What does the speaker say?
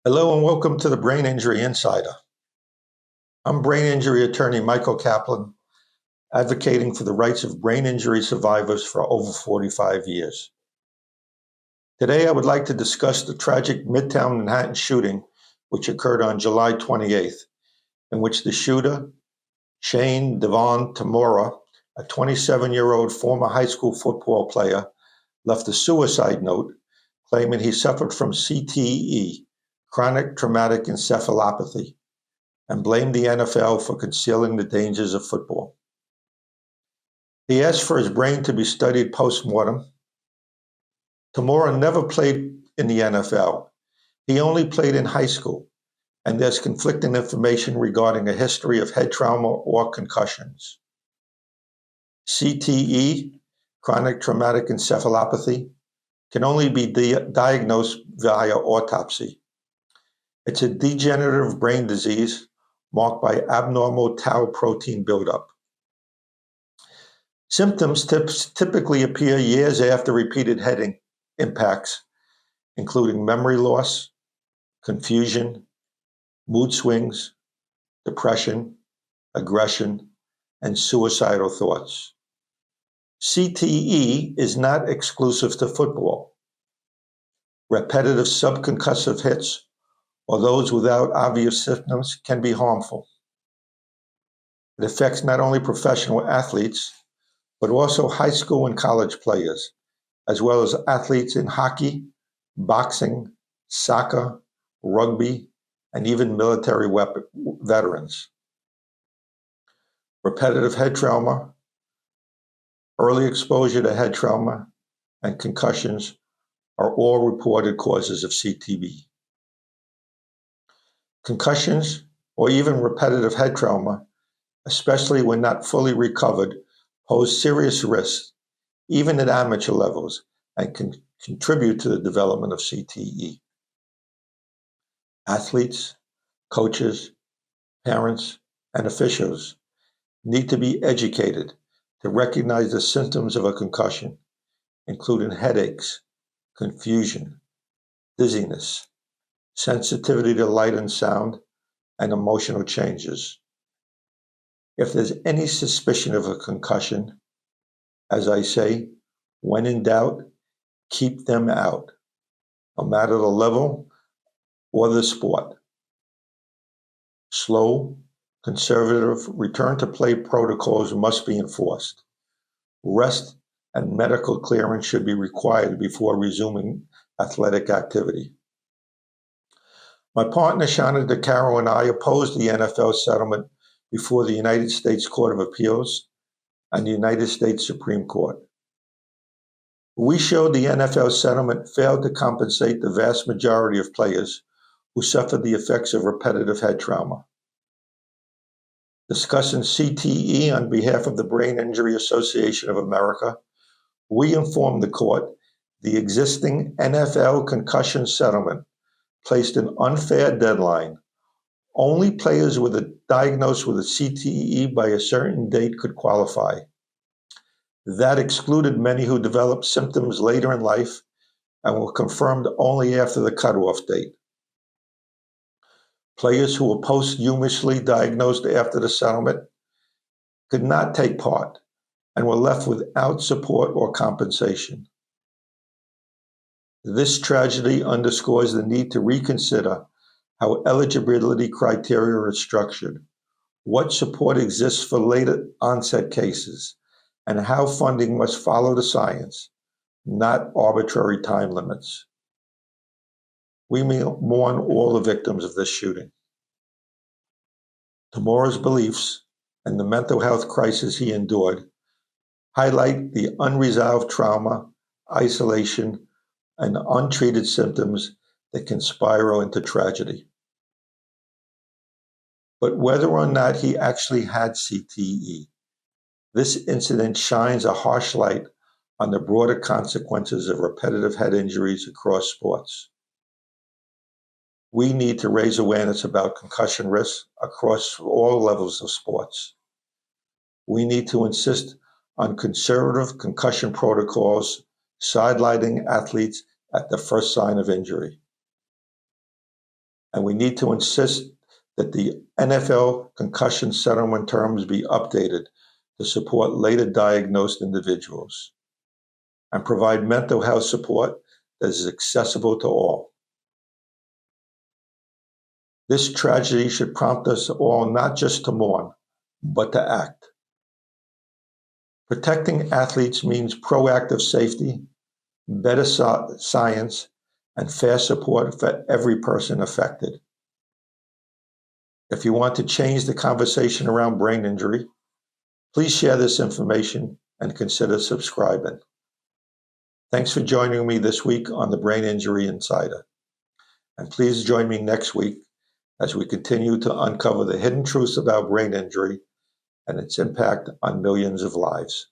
Hello and welcome to the Brain Injury Insider. I'm brain injury attorney Michael Kaplen, advocating for the rights of brain injury survivors for over 45 years. Today I would like to discuss the tragic Midtown Manhattan shooting which occurred on July 28th, in which the shooter, Shane Devon Tamora, a 27-year-old former high school football player, left a suicide note claiming he suffered from CTE, chronic traumatic encephalopathy, and blamed the NFL for concealing the dangers of football. He asked for his brain to be studied post-mortem. Tamora never played in the NFL. He only played in high school, and there's conflicting information regarding a history of head trauma or concussions. CTE, chronic traumatic encephalopathy, can only be diagnosed via autopsy. It's a degenerative brain disease marked by abnormal tau protein buildup. Symptoms typically appear years after repeated head impacts, including memory loss, confusion, mood swings, depression, aggression, and suicidal thoughts. CTE is not exclusive to football. Repetitive sub-concussive hits or those without obvious symptoms can be harmful. It affects not only professional athletes, but also high school and college players, as well as athletes in hockey, boxing, soccer, rugby, and even military veterans. Repetitive head trauma, early exposure to head trauma, and concussions are all reported causes of CTE. Concussions, or even repetitive head trauma, especially when not fully recovered, pose serious risks, even at amateur levels, and can contribute to the development of CTE. Athletes, coaches, parents, and officials need to be educated to recognize the symptoms of a concussion, including headaches, confusion, dizziness, sensitivity to light and sound, and emotional changes. If there's any suspicion of a concussion, as I say, when in doubt, keep them out, no matter the level or the sport. Slow, conservative return to play protocols must be enforced. Rest and medical clearance should be required before resuming athletic activity. My partner, Shana DeCaro, and I opposed the NFL settlement before the United States Court of Appeals and the United States Supreme Court. We showed the NFL settlement failed to compensate the vast majority of players who suffered the effects of repetitive head trauma. Discussing CTE on behalf of the Brain Injury Association of America, we informed the court the existing NFL concussion settlement placed an unfair deadline. Only players diagnosed with a CTE by a certain date could qualify. That excluded many who developed symptoms later in life and were confirmed only after the cutoff date. Players who were posthumously diagnosed after the settlement could not take part and were left without support or compensation. This tragedy underscores the need to reconsider how eligibility criteria are structured, what support exists for later onset cases, and how funding must follow the science, not arbitrary time limits. We mourn all the victims of this shooting. Tamora's beliefs and the mental health crisis he endured highlight the unresolved trauma, isolation, and untreated symptoms that can spiral into tragedy. But whether or not he actually had CTE, this incident shines a harsh light on the broader consequences of repetitive head injuries across sports. We need to raise awareness about concussion risks across all levels of sports. We need to insist on conservative concussion protocols, sidelining athletes at the first sign of injury. and we need to insist that the NFL concussion settlement terms be updated to support later diagnosed individuals and provide mental health support that is accessible to all. This tragedy should prompt us all not just to mourn, but to act. Protecting athletes means proactive safety, better science, and fair support for every person affected. If you want to change the conversation around brain injury, please share this information and consider subscribing. Thanks for joining me this week on the Brain Injury Insider. And please join me next week as we continue to uncover the hidden truths about brain injury and its impact on millions of lives.